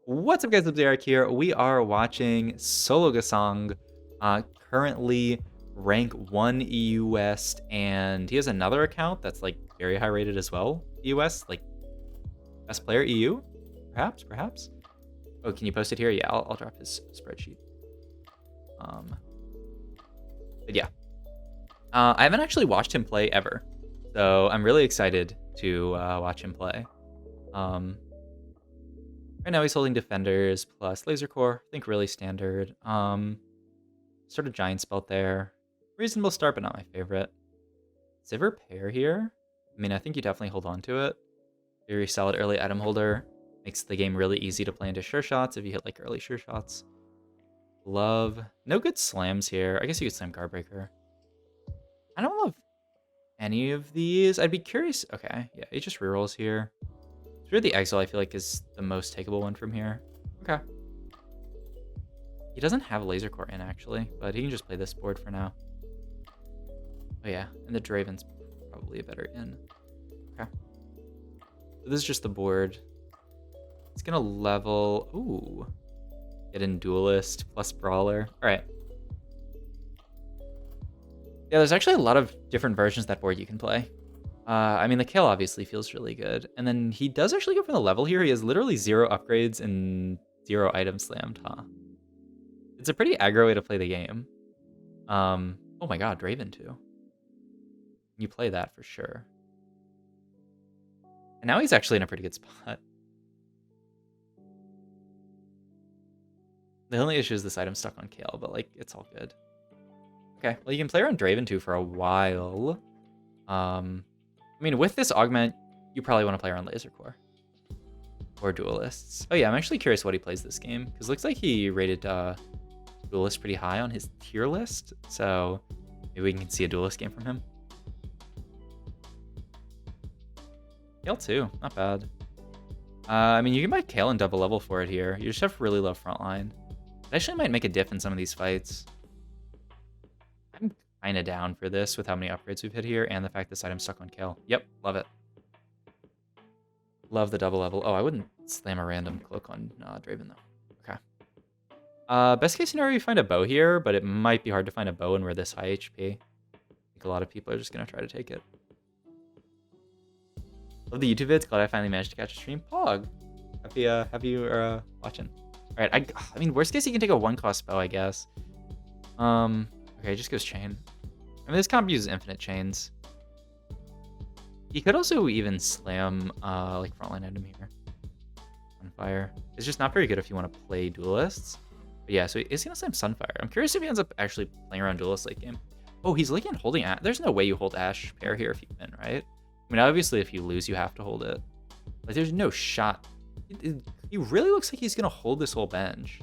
What's up, guys? It's Eric here. We are watching Sologesang, currently rank 1 EU West, and he has another account that's like very high rated as well. EU West, like best player EU, perhaps. Oh, can you post it here? Yeah, I'll drop his spreadsheet. But yeah, I haven't actually watched him play ever, so I'm really excited to watch him play. Right now he's holding Defenders plus Lasercorps. I think really standard. Sort of Giant Spell there. Reasonable start, but not my favorite. Ziver Pair here. I mean, I think you definitely hold on to it. Very solid early item holder. Makes the game really easy to play into sure shots if you hit like early sure shots. Love. No good slams here. I guess you could slam Guardbreaker. I don't love any of these. I'd be curious. Okay, yeah, he just rerolls here. Through the Exile, I feel like is the most takeable one from here. Okay. He doesn't have Lasercorps in, actually, but he can just play this board for now. Oh yeah, and the Draven's probably a better in. Okay. So this is just the board. It's gonna level... Ooh. Get in Duelist plus Brawler. Alright. Yeah, there's actually a lot of different versions of that board you can play. I mean, the kill obviously feels really good. And then he does actually go for the level here. He has literally 0 upgrades and 0 items slammed, huh? It's a pretty aggro way to play the game. Oh my god, Draven too. You play that for sure. And now he's actually in a pretty good spot. The only issue is this item's stuck on Kale, but like, it's all good. Okay, well you can play around Draven too for a while. I mean, with this augment, you probably want to play around Lasercorps. Or Duelists. Oh yeah, I'm actually curious what he plays this game, because it looks like he rated Duelist pretty high on his tier list, so maybe we can see a Duelist game from him. Kale too, not bad. I mean, you can buy Kale and double level for it here. You just have really low frontline. It actually might make a diff in some of these fights. I'm kind of down for this with how many upgrades we've hit here and the fact this item's stuck on Kale. Yep, love it. Love the double level. Oh, I wouldn't slam a random cloak on Draven though. Okay. Best case scenario, you find a bow here, but it might be hard to find a bow when we're this high HP. I think a lot of people are just gonna try to take it. Love the YouTube vids. Glad I finally managed to catch a stream. Pog. Happy you watching. All right. I mean, worst case, you can take a 1-cost bow, I guess. Okay, just goes chain. I mean, this comp uses infinite chains. He could also even slam like frontline item here on fire. It's just not very good if you want to play Duelists. But yeah, so is he gonna slam Sunfire? I'm curious if he ends up actually playing around Duelist late game. Oh, he's late game holding Ash. There's no way you hold Ash pair here if you win, right? I mean, obviously, if you lose, you have to hold it. Like, there's no shot. He really looks like he's gonna hold this whole bench.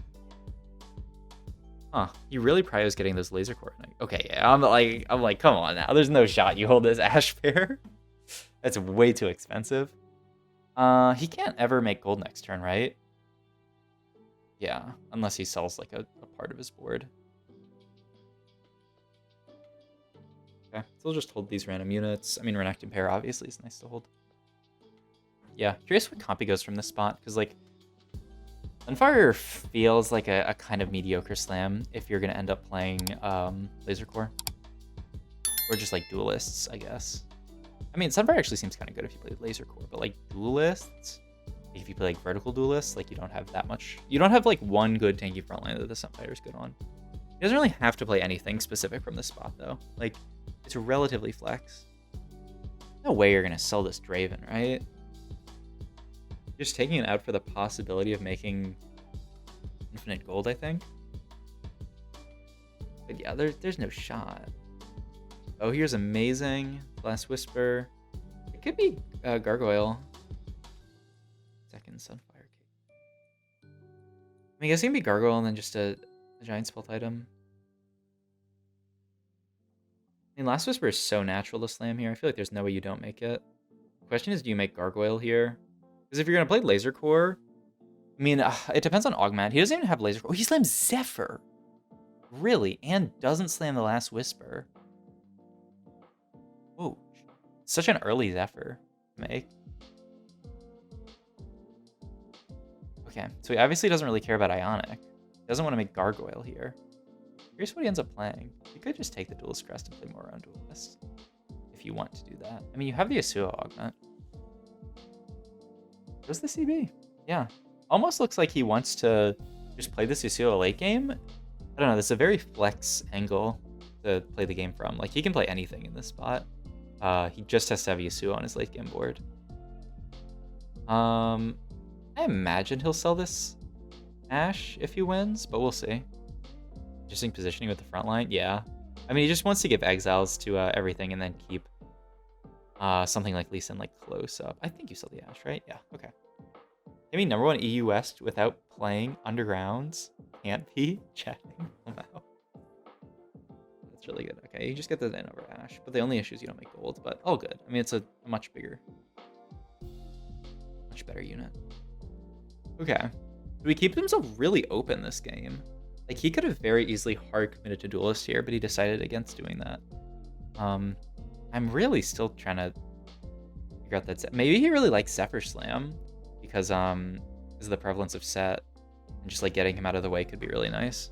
Huh? He really probably was getting those Lasercorps. Okay, yeah. I'm like, come on now. There's no shot you hold this Ash pair. That's way too expensive. He can't ever make gold next turn, right? Yeah, unless he sells like a part of his board. Okay, so we'll just hold these random units. I mean, Renekton pair obviously is nice to hold. Yeah, curious what comp he goes from this spot, because like, Sunfire feels like a kind of mediocre slam if you're gonna end up playing Lasercorps. Or just like Duelists, I guess. I mean, Sunfire actually seems kind of good if you play Lasercorps, but like Duelists, if you play like vertical Duelists, like you don't have that much. You don't have like one good tanky frontline that the Sunfire is good on. He doesn't really have to play anything specific from this spot though. Like, it's relatively flex. No way you're gonna sell this Draven, right? You're just taking it out for the possibility of making infinite gold, I think. But yeah, there's no shot. Oh, here's amazing. Last Whisper. It could be Gargoyle. Second Sunfire Cape. I mean, I guess it can be Gargoyle and then just a Giant Spell item. I mean, Last Whisper is so natural to slam here. I feel like there's no way you don't make it. The question is, do you make Gargoyle here? Because if you're going to play Lasercorps, I mean, it depends on Augment. He doesn't even have Lasercorps. Oh, he slams Zephyr. Really? And doesn't slam the Last Whisper. Whoa. Such an early Zephyr to make. Okay, so he obviously doesn't really care about Ionic. He doesn't want to make Gargoyle here. Here's what he ends up playing. You could just take the Duelist Crest and play more around Duelist, if you want to do that. I mean, you have the Yasuo augment. Where's the CB? Yeah. Almost looks like he wants to just play this Yasuo late game. I don't know, this is a very flex angle to play the game from. Like, he can play anything in this spot. He just has to have Yasuo on his late game board. I imagine he'll sell this Ashe if he wins, but we'll see. Interesting positioning with the front line. Yeah. I mean, he just wants to give exiles to everything and then keep something like Lee Sin like close up. I think you sell the Ashe, right? Yeah, okay. I mean, #1 EU West without playing Undergrounds can't be chatting. Wow. That's really good. Okay, you just get the in over Ashe, but the only issue is you don't make gold, but all good. I mean, it's a much better unit. Okay. We keep himself really open this game. Like, he could have very easily hard committed to Duelist here, but he decided against doing that. I'm really still trying to figure out that set. Maybe he really likes Zephyr Slam because of the prevalence of set, and just like getting him out of the way could be really nice.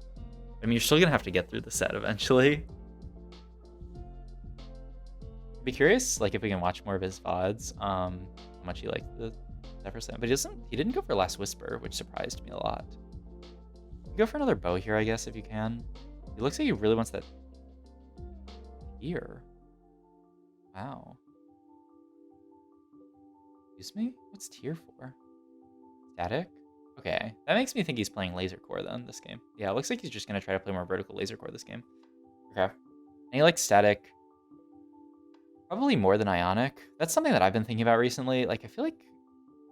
I mean, you're still gonna have to get through the set eventually. I'd be curious, like, if we can watch more of his VODs, how much he liked the Zephyr Slam, but he didn't go for Last Whisper, which surprised me a lot. Go for another bow here, I guess, if you can. He looks like he really wants that here. Wow. Excuse me? What's tier for? Static? Okay, that makes me think he's playing Lasercorps then, this game. Yeah, it looks like he's just going to try to play more vertical Lasercorps this game. Okay. And he likes static. Probably more than Ionic. That's something that I've been thinking about recently. Like, I feel like,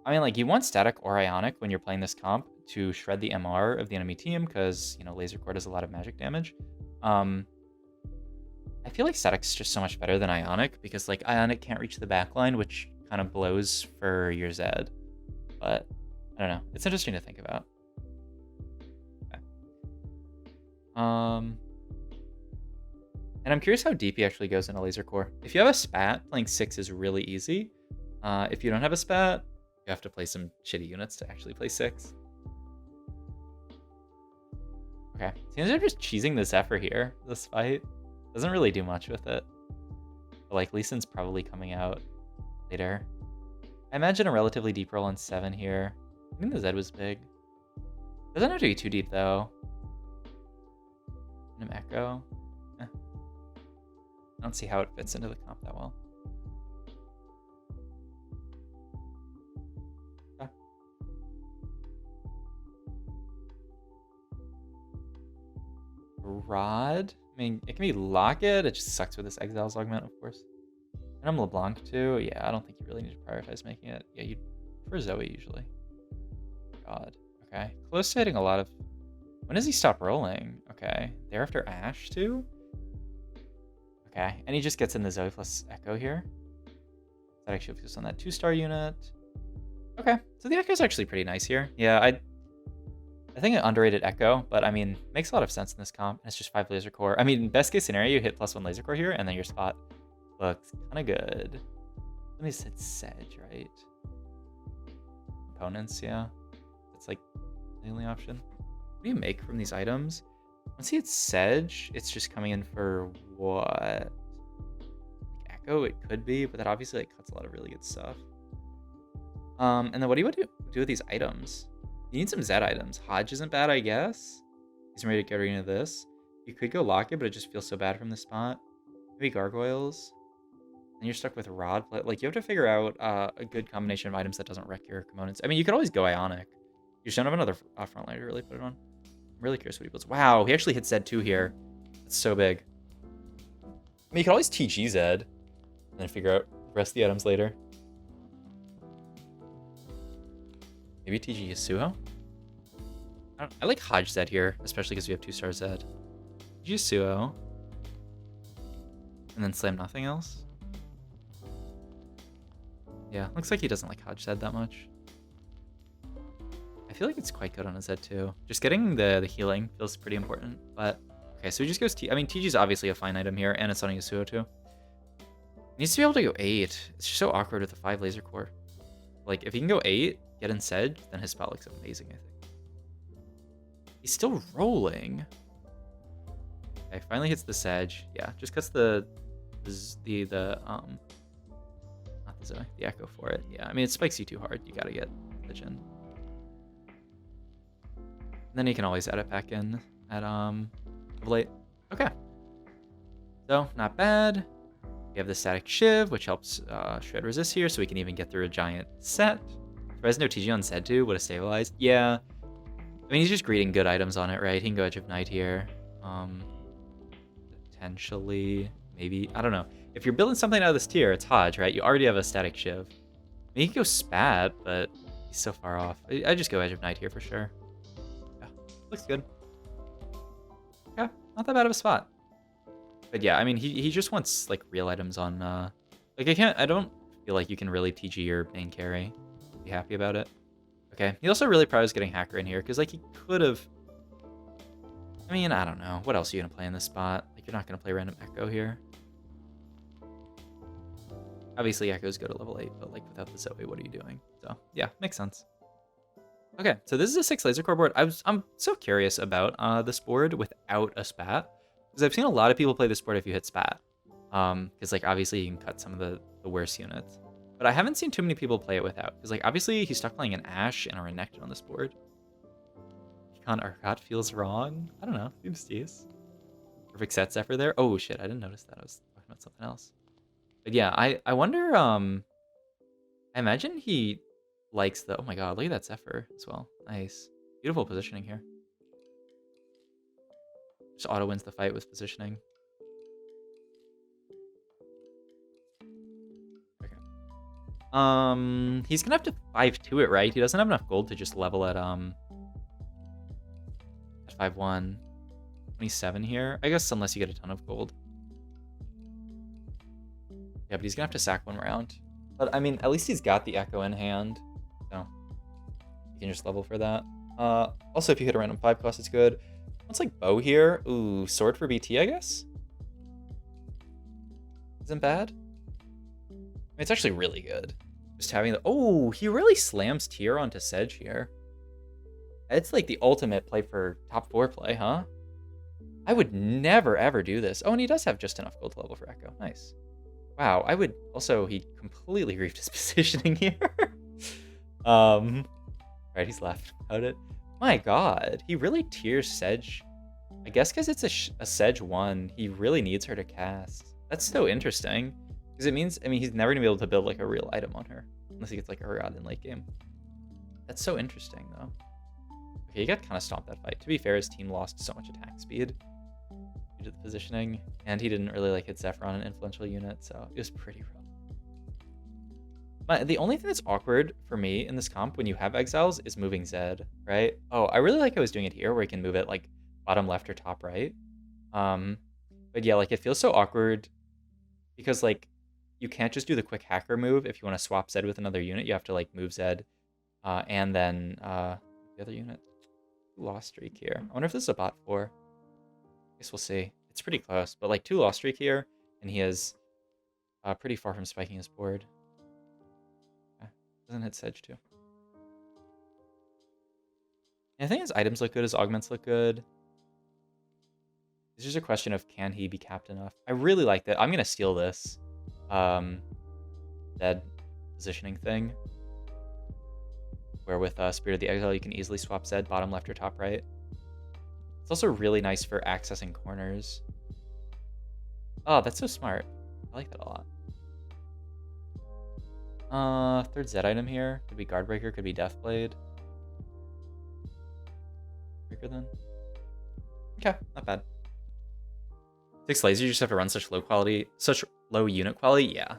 I mean, like, you want static or Ionic when you're playing this comp to shred the MR of the enemy team, because, you know, Lasercorps does a lot of magic damage. I feel like static's just so much better than Ionic, because, like, Ionic can't reach the backline, which kind of blows for your Zed. But, I don't know. It's interesting to think about. Okay. And I'm curious how deep he actually goes into Lasercorps. If you have a spat, playing 6 is really easy. If you don't have a spat, you have to play some shitty units to actually play 6. Okay, seems like they're just cheesing the Zephyr here, this fight. Doesn't really do much with it. But, like, Lee Sin's probably coming out later. I imagine a relatively deep roll on 7 here. I think the Zed was big. Doesn't have to be too deep, though. An Echo. I don't see how it fits into the comp that well. Okay. Rod? I mean, it can be Locket. It just sucks with this Exiles augment, of course. And I'm LeBlanc, too. Yeah, I don't think you really need to prioritize making it. Yeah, you'd prefer Zoe, usually. God. Okay. Close to hitting a lot of... When does he stop rolling? Okay. They're after Ashe, too? Okay. And he just gets in the Zoe plus Echo here. That actually focuses on that 2-star unit. Okay. So the Echo is actually pretty nice here. Yeah, I think an underrated Echo, but I mean, makes a lot of sense in this comp. It's just 5 Lasercorps. I mean, best case scenario, you hit +1 Lasercorps here, and then your spot looks kind of good. Let me hit Sedge, right? Components, yeah. It's like the only option. What do you make from these items? Once he hits Sedge, it's just coming in for what? Like Echo, it could be, but that obviously like cuts a lot of really good stuff. And then what do you do with these items? You need some Zed items. Hodge isn't bad, I guess. He's ready to get rid of this. You could go Locket, but it just feels so bad from this spot. Maybe Gargoyles. And you're stuck with Rod. Like, you have to figure out a good combination of items that doesn't wreck your components. I mean, you could always go Ionic. You just don't have another frontliner to really put it on. I'm really curious what he builds. Wow, he actually hit Zed 2 here. That's so big. I mean, you could always TG Zed and then figure out the rest of the items later. Maybe TG Yasuo? I like Hodge Zed here, especially because we have 2-star Zed. TG Yasuo. And then slam nothing else? Yeah, looks like he doesn't like Hodge Zed that much. I feel like it's quite good on his Zed too. Just getting the healing feels pretty important. But, okay, so he just goes I mean, TG's obviously a fine item here, and it's on Yasuo too. He needs to be able to go 8. It's just so awkward with the 5 Lasercorps. Like, if he can go 8, get in Sedge, then his spell looks amazing, I think. He's still rolling. Okay, finally hits the Sedge. Yeah, just cuts the not the Zoe, the Echo for it. Yeah, I mean, it spikes you too hard. You gotta get Sedge in. And then you can always add it back in at late. Okay. So, not bad. We have the Static Shiv, which helps shred resist here, so we can even get through a giant set. Fresno TG on Zed too would have stabilized. Yeah. I mean, he's just greeting good items on it, right? He can go Edge of Night here. Potentially, maybe. I don't know. If you're building something out of this tier, it's Hodge, right? You already have a Static Shiv. I mean, he can go Spat, but he's so far off. I just go Edge of Night here for sure. Yeah, looks good. Yeah, not that bad of a spot. But yeah, I mean, he just wants like real items on. Like I don't feel like you can really TG your main carry. Be happy about it. Okay, he also really probably was getting Hacker in here because like he could have. I mean, I don't know. What else are you gonna play in this spot? Like you're not gonna play random Echo here. Obviously, Echoes go to level 8, but like without the Zoe, what are you doing? So yeah, makes sense. Okay, so this is a 6 Lasercorps board. I'm so curious about this board without a Spat. Because I've seen a lot of people play this board if you hit Spat. Because like obviously you can cut some of the worst units. But I haven't seen too many people play it without. Because like obviously he's stuck playing an Ashe and a Renekton on this board. Econ Arcot feels wrong. I don't know. Seems decent. Perfect set Zephyr there. Oh shit, I didn't notice that. I was talking about something else. But yeah, I wonder, I imagine he likes the, oh my god, look at that Zephyr as well. Nice. Beautiful positioning here. Just auto wins the fight with positioning. Okay. He's gonna have to 5-2 it, right? He doesn't have enough gold to just level at 5-1. 27 here. I guess unless you get a ton of gold. Yeah, but he's gonna have to sack one round. But I mean, at least he's got the Echo in hand. So you can just level for that. Also, if you hit a random 5 cost, it's good. What's like bow here? Ooh, sword for BT, I guess? Isn't bad. I mean, it's actually really good. Just having the... Oh, he really slams tier onto Sedge here. It's like the ultimate play for top 4 play, huh? I would never, ever do this. Oh, and he does have just enough gold to level for Echo. Nice. Wow, I would... Also, he completely griefed his positioning here. Right, he's left without it. My god, he really tiers Sedge. I guess because it's a Sedge 1, he really needs her to cast. That's so interesting. Because it means, I mean, he's never going to be able to build like a real item on her. Unless he gets like a Herod in late game. That's so interesting though. Okay, he got kind of stomped that fight. To be fair, his team lost so much attack speed due to the positioning. And he didn't really like hit Zephyr on an influential unit, so it was pretty rough. But the only thing that's awkward for me in this comp when you have exiles is moving Zed, right? Oh, I really like how I was doing it here where you can move it like bottom left or top right. But yeah, like it feels so awkward because like you can't just do the quick hacker move if you want to swap Zed with another unit. You have to like move Zed and then the other unit. Lost streak here. I wonder if this is a bot 4. I guess we'll see. It's pretty close, but like 2 lost streak here and he is pretty far from spiking his board. Doesn't hit Sedge too. And I think his items look good, his augments look good. It's just a question of can he be capped enough. I really like that. I'm gonna steal this Zed positioning thing. Where with Spirit of the Exile you can easily swap Zed bottom left or top right. It's also really nice for accessing corners. Oh, that's so smart. I like that a lot. Third Zed item here. Could be Guardbreaker, could be Deathblade. Breaker then. Okay, not bad. 6 lasers, you just have to run such low unit quality. Yeah.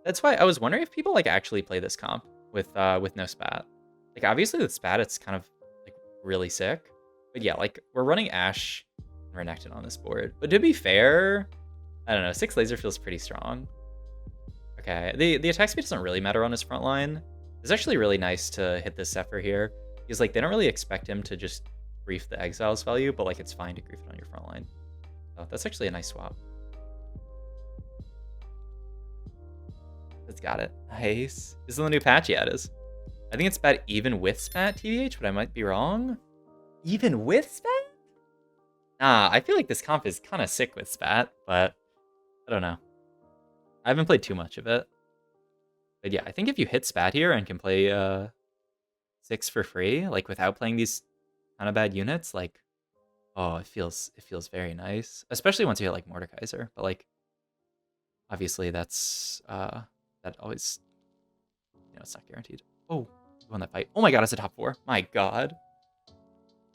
That's why I was wondering if people like actually play this comp with no Spat. Like obviously with Spat it's kind of like really sick. But yeah, like we're running Ashe and Renekton on this board. But to be fair, I don't know, 6 laser feels pretty strong. Okay, the attack speed doesn't really matter on his front line. It's actually really nice to hit this Zephyr here. Because like they don't really expect him to just grief the exiles value, but like it's fine to grief it on your front line. So that's actually a nice swap. It's got it. Nice. Is it the new patch? Yeah, it is. I think it's bad even with spat, TBH, but I might be wrong. Even with spat? Nah, I feel like this comp is kind of sick with spat, but I don't know. I haven't played too much of it. But yeah, I think if you hit spat here and can play 6 for free, like without playing these kind of bad units, like, oh, it feels very nice. Especially once you hit like Mordekaiser. But like, obviously that's that always, it's not guaranteed. Oh, we won that fight. Oh my god, it's a top 4. My god.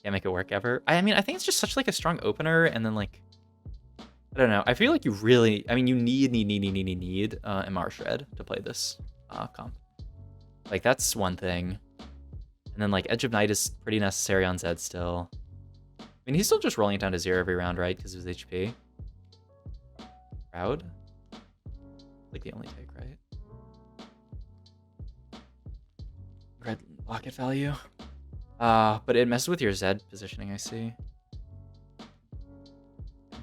Can't make it work ever. I mean, I think it's just such like a strong opener, and then like, I don't know. I feel like you really, I mean, you need MR Shred to play this comp. Like, that's one thing. And then like Edge of Night is pretty necessary on Zed still. I mean, he's still just rolling it down to 0 every round, right? Because of his HP. Proud? Like the only take, right? Red locket value. But it messes with your Zed positioning, I see.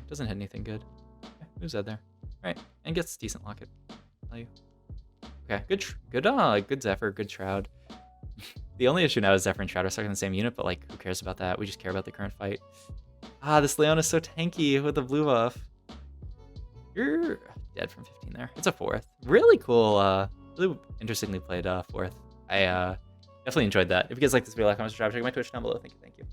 Doesn't hit anything good. Okay, move Zed there. Alright, and gets decent locket value. Okay, good Zephyr, good Shroud. The only issue now is Zephyr and Shroud are stuck in the same unit, but like, who cares about that? We just care about the current fight. This Leon is so tanky with the blue buff. You're dead from 15 there. It's a 4th. Really cool, really interestingly played 4th. I definitely enjoyed that. If you guys like this video, like, comment, subscribe, check out my Twitch down below. Thank you.